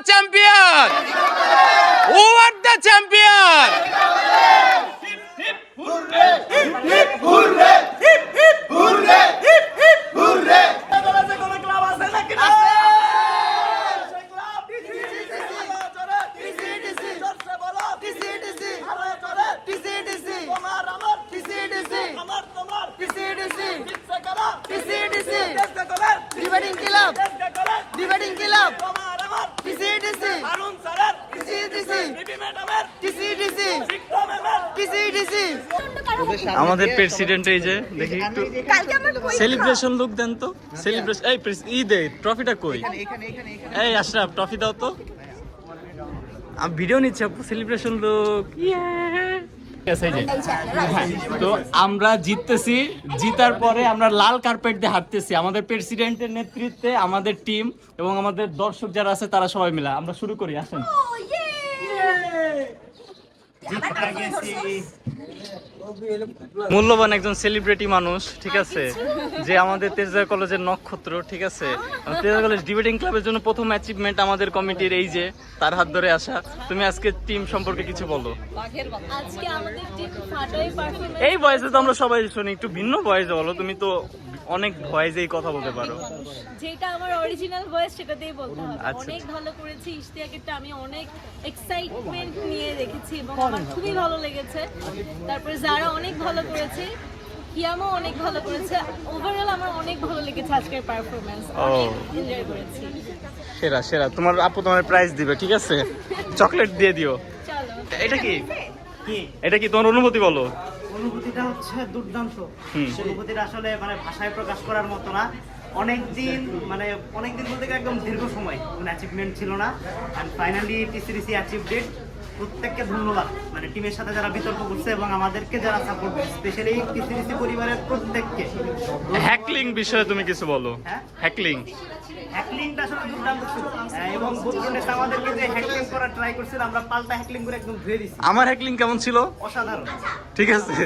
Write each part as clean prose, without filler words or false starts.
Champion? Who are the champion? আমাদের president এই যে দেখি একটু সেলিব্রেশন লুক দেন তো। সেলিব্রেশন এই দে ট্রফিটা কই? এই আশরাফ ট্রফি দাও তো। আমি ভিডিও নিচ্ছি আপু, সেলিব্রেশন লুক। তো আমরা জিততেছি, জিতার পরে আমরা লাল কার্পেট দিয়ে হাঁটতেছি আমাদের প্রেসিডেন্টের নেতৃত্বে। আমাদের টিম এবং আমাদের দর্শক যারা আছে তারা সবাই মিলে আমরা শুরু করি, আসেন। মূল্যবান একজন সেলিব্রিটি মানুষ, ঠিক আছে, যে আমাদের তেজগাঁও কলেজের নক্ষত্র, ঠিক আছে। তেজগাঁও কলেজ ডিবেটিং ক্লাবের জন্য প্রথম অ্যাচিভমেন্ট আমাদের কমিটির এই যে তার হাত ধরে আসা। তুমি আজকে টিম সম্পর্কে কিছু বলো। আজকে আমাদের টিম ফাটাই পারফরম্যান্স। এই ভয়েসে তো আমরা সবাই শুনি, একটু ভিন্ন ভয়েসে বলো। তুমি তো অনেক ভয়েসেই কথা বলতে পারো। যেটা আমার অরিজিনাল ভয়েস সেটাতেই বলতে হবে। আচ্ছা। অনেক ভালো করেছি। ইশতিয়াকেরটা আমি অনেক এক্সাইটমেন্ট নিয়ে দেখেছি এবং আমার খুবই ভালো লেগেছে। তারপরে যারা অনেক ভালো করেছে, কিয়ামও অনেক ভালো করেছে। ওভারঅল আমার অনেক ভালো লেগেছে আজকের পারফরম্যান্স, অনেক এনজয় করেছি। সেরা সেরা। তোমার আপু তোমার প্রাইজ দিবে, ঠিক আছে, চকলেট দিয়ে দিও। চলো। এটা কি এটা কি তোমার অনুভূতি বলো। অনুভূতিটা হচ্ছে দুর্দান্ত। অনুভূতিটা আসলে মানে ভাষায় প্রকাশ করার মতো না। অনেকদিন বলতে গেলে একদম দীর্ঘ সময় কোনো অ্যাচিভমেন্ট ছিল না, অ্যান্ড ফাইনালি টিসিডিসি অ্যাচিভড ইট। প্রত্যেককে ধন্যবাদ, মানে টিমের সাথে যারা বিতর্ক করছে এবং আমাদেরকে যারা সাপোর্ট করছে, স্পেশালি টিসিডিসি পরিবারের প্রত্যেককে। হ্যাকলিং বিষয়ে তুমি কিছু বলো। হ্যাঁ? হ্যাকলিংটা আসলে দুর্দান্ত ছিল, এবং বুদ্রুনেস আমাদেরকে যে হ্যাকলিং করার ট্রাই করছিল, আমরা পাল্টা হ্যাকলিং করে একদম ধুয়ে দিছি। আমার হ্যাকলিং কেমন ছিল? অসাধারণ। ঠিক আছে।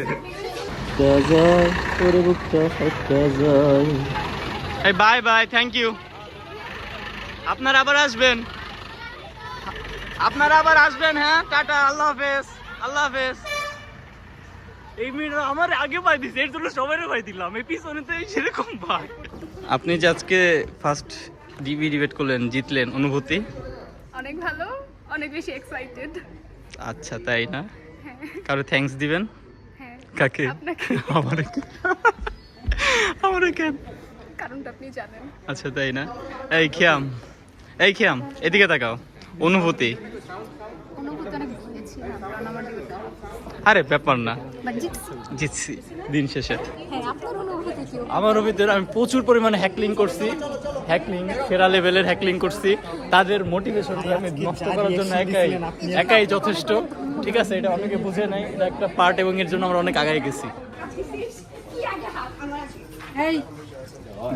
এই বাই বাই, থ্যাংক ইউ। আপনারা আবার আসবেন, হ্যাঁ, টাটা, আল্লাহ হাফেজ, আল্লাহ হাফেজ। এই মিনিট আমার আগে পাই দিছে, এর জন্য সবাইরে পাই দিলাম, এই পিছনে তো সেরকম ভাই। আপনি যে আজকে ফার্স্ট ডিবেট করলেন, জিতলেন, অনুভূতি? অনেক ভালো, অনেক বেশি এক্সাইটেড। আচ্ছা, তাই না? কারো থ্যাঙ্কস দিবেন? হ্যাঁ। কাকে? আপনাকে। আমারে কেন? কারণটা আপনি জানেন। আচ্ছা, তাই না? এই খিয়াম এদিকে তাকাও। অনুভূতি? অনুভূতি অনেক ভুলেছিলাম, কারণ আমার ডিউটি। আরে ব্যাপার না, বাট জিতছি দিন শেষে। হ্যাঁ, আপনার অনুভূতি কি? আমার অভিজ্ঞতা, আমি প্রচুর পরিমাণে হ্যাকলিং করছি, সেরা লেভেলের হ্যাকলিং করছি। তাদের মোটিভেশনকে আমি নষ্ট করার জন্য একাই যথেষ্ট, ঠিক আছে। এটা অনেকে বুঝে নাই, এটা একটা পার্ট, এবং এর জন্য আমরা অনেক আগায় গেছি।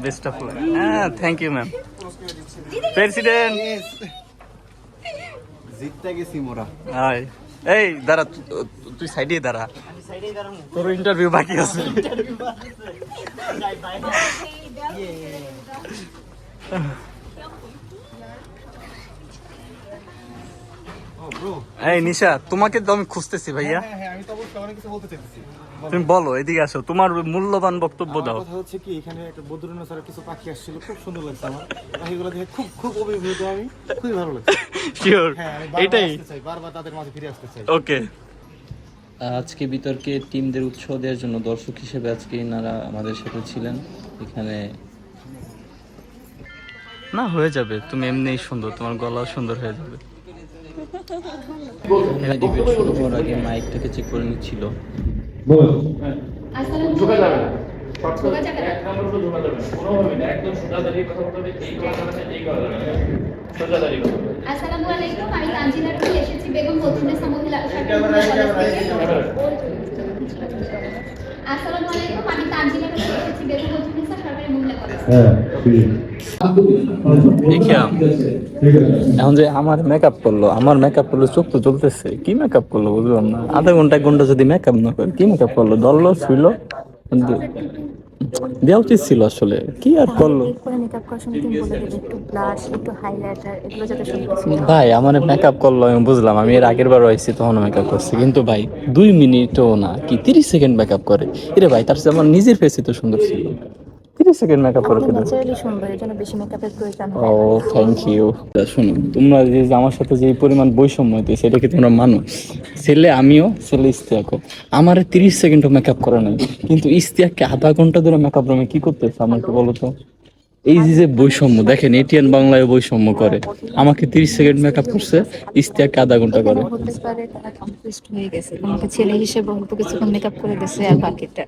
Best of luck. হ্যাঁ, থ্যাংক ইউ ম্যাম। প্রেসিডেন্ট জিততে গেছি মোরা। হাই, এই দাঁড়া, তুই সাইডে দাঁড়া, তোর ইন্টারভিউ বাকি আছে। এই নিশা, তোমাকে তো আমি খুঁজতেছি ভাইয়া। আমি তো অবশ্যই অনেক কিছু বলতে চাইতেছি। তুমি বলো, এদিকে আসো, তোমার মূল্যবান বক্তব্য দাও। কথা হচ্ছে কি, এখানে একটা বদ্রীনাথের কিছু পাখি আসছিল, খুব সুন্দর লাগছে আমার। পাখিগুলো দেখে খুব অভিভূত আমি, খুবই ভালো লাগছে। শিওর, এটাই বারবার তাদের মাঝে ফিরে আসতে চাই। ওকে। আজকে বিতর্কে টিমদের উৎসাহ দেওয়ার জন্য দর্শক হিসেবে আজকে এনারা আমাদের সাথে ছিলেন এখানে। না, হয়ে যাবে, তুমি এমনিই সুন্দর, তোমার গলাও সুন্দর হয়ে যাবে। এখানে ডিবেট শুরু হওয়ার আগে মাইকটাকে চেক করে নিচ্ছিল। আসসালামু আলাইকুম, আমি তানজিনা রুহি, এসেছি বেগম বদরুন্নেসা মহিলা সরকারি কলেজ থেকে। আসসালামু আলাইকুম, আমি তানজিনা রুহি, এসেছি বেগম বদরুন্নেসা সরকারি মহিলা কলেজ থেকে। এখন যে আমার মেকআপ করলো, চোখ তো চলতেছে, কি মেকআপ করলো বুঝলাম না। আধা ঘন্টা যদি মেকআপ না করে কি মেকআপ করলো? ধরলো, ছুইলো, দেওয়া উচিত ছিল আসলে, কি আর করলো। এরপরে মেকআপ করার সময় তুমি বলে দেবে একটু ব্লাশ, একটু হাইলাইটার, এগুলো যাতে সুন্দর ছিল। ভাই আমার মেকআপ করলো, আমি বুঝলাম, আমি এর আগের বার আইছি তখন মেকআপ করছি, কিন্তু ভাই 2 মিনিটও না, কি 30 সেকেন্ড মেকআপ করে এরে ভাই, তার চেয়ে আমার নিজের ফেসই তো সুন্দর ছিল, 30 সেকেন্ড মেকআপ করে আপনি ফেলে। ন্যাচারালি সুন্দর, এর জন্য বেশি মেকআপের প্রয়োজন ও হয় না। Thank you. শোনো, তোমরা যে যে আমার সাথে যে পরিমাণ বৈষম্য হইতেছে এটা কি তোমরা মানো? ছেলে আমিও, ছেলে ইস্তিয়াকও, আমার 30 সেকেন্ডও মেকআপ করে নাই, কিন্তু ইস্তিয়াককে আধা ঘন্টা ধরে মেকআপ রুমে কি করতেছে আমাকে বলো তো? এই যে যে বৈষম্য দেখেন, এটিএন বাংলায় বৈষম্য করে, আমাকে 30 সেকেন্ড মেকআপ করছে, ইস্তিয়াককে আধা ঘন্টা করে। হতে পারে তারা কনফিউজড হয়ে গেছে, তোমাকে ছেলে হিসেবে অল্প কিছুক্ষণ মেকআপ করে দিছে আর বাকিটা।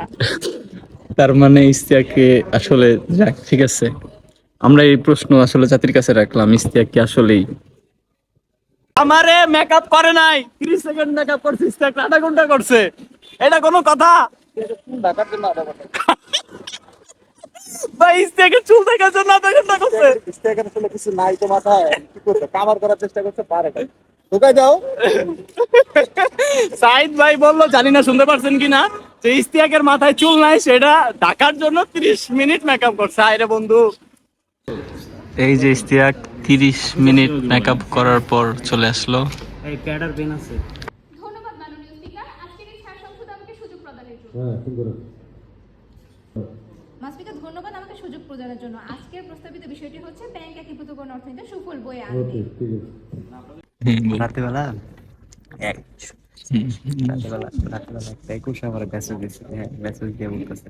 তার মানে ইস্তিয়াককে আসলে, যাক ঠিক আছে, আমরা এই প্রশ্ন আসলে জাতির কাছে রাখলাম, ইস্তিয়াক কি আসলেই আমারে মেকআপ করে নাই, 30 সেকেন্ড মেকআপ করছে, ইস্তিয়াক আধা ঘন্টা করছে, এটা কোনো কথা? ভাই ইস্তিয়াকের চুল দেখার জন্য আধা ঘন্টা করছে। ইস্তেকের আসলে কিছু নাই তো মাথায়, কি করছে, কামার করার চেষ্টা করছে, পারে নাই। ঢুকাই দাও। সাইদ ভাই বললো, জানি না শুনতে পারছেন কিনা, যে ইস্তিয়াকের মাথায় চুল নাই, সেটা ঢাকার জন্য 30 মিনিট মেকআপ করছে। আরে বন্ধু, এই যে ইস্তিয়াক 30 মিনিট মেকআপ করার পর চলে আসলো। এই প্যাডার পেন আছে। ধন্যবাদ মাননীয় স্পিকার আজকের এই ছাড় সংসদে আমাকে সুযোগ প্রদানের জন্য। মাসপিকা ধন্যবাদ আমাকে সুযোগ প্রদানের জন্য। আজকের প্রস্তাবিত বিষয়টি হচ্ছে ব্যাংক একীভূতকরণ অর্থনীতিতে সুফল বয়ে আনবে। রাতেবেলা রাতেবেলা একটা 21 আমার মেসেজ দিচ্ছে, হ্যাঁ মেসেজ দিয়ে বলতেছে,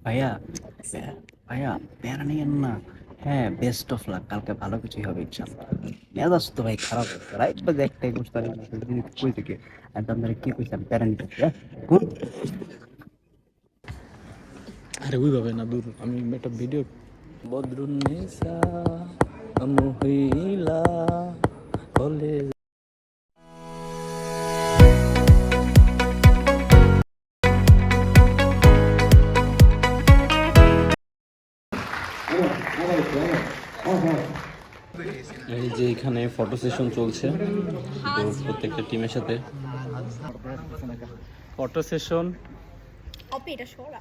ভাইয়া ভাইয়া প্যারা নিয়েন না, হ্যাঁ বেস্ট অফ লাক, কালকে ভালো কিছুই হবে ইনশাআল্লাহ। মেজাজ তো ভাই খারাপ হচ্ছে, রাইট বাজে একটা 21 তারিখ মেসেজ দিয়ে কই থেকে আর আপনারা কি কইছেন প্যারা নিতে, হ্যাঁ কোন আরে ওইভাবে না, দূর, আমি একটা ভিডিও বদরুন্নেসা মহিলা কলেজ। এই যে এখানে ফটো সেশন চলছে, তো প্রত্যেকটা টিমের সাথে ফটো সেশন। অপি এটা সরা।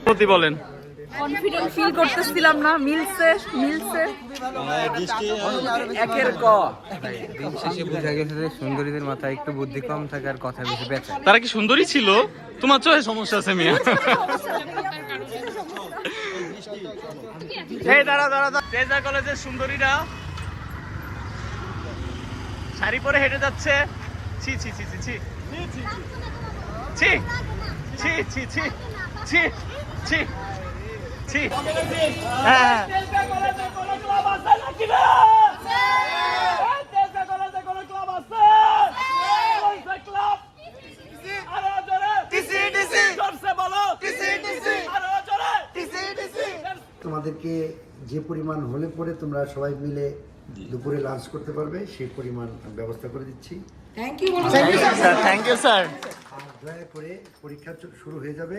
প্রতি বলেন। কনফিডেন্ট ফিল করতেছিলাম না, মিলছে মিলছে। একের ক দিন শেষে বোঝা গেছে যে সুন্দরীদের মাথায় একটু বুদ্ধি কম থাকে আর কথা বেশি বেচে। তারা কি সুন্দরী ছিল? তোমার চোখে সমস্যা আছে মিয়া। এই দাঁড়া দাঁড়া, তেজা কলেজের সুন্দরীরা শাড়ি পরে হেঁটে যাচ্ছে। ছি ছি ছি ছি ছি ছি ছি ছি ছি ছি ছি ছি। হ্যাঁ তোমাদেরকে যে পরিমাণ হলে পরে তোমরা সবাই মিলে দুপুরে লাঞ্চ করতে পারবে সেই পরিমাণ ব্যবস্থা করে দিচ্ছি। Thank you thank you sir. আর দয়া করে পরীক্ষা শুরু হয়ে যাবে,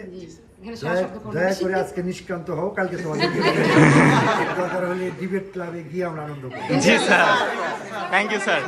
দয়া করে আজকে নিষ্ক্রান্ত হও, কালকে তোমাদের দরকার হলে ডিবেট ক্লাবে গিয়ে আমরা আনন্দ করব। জি স্যার, থ্যাংক ইউ স্যার।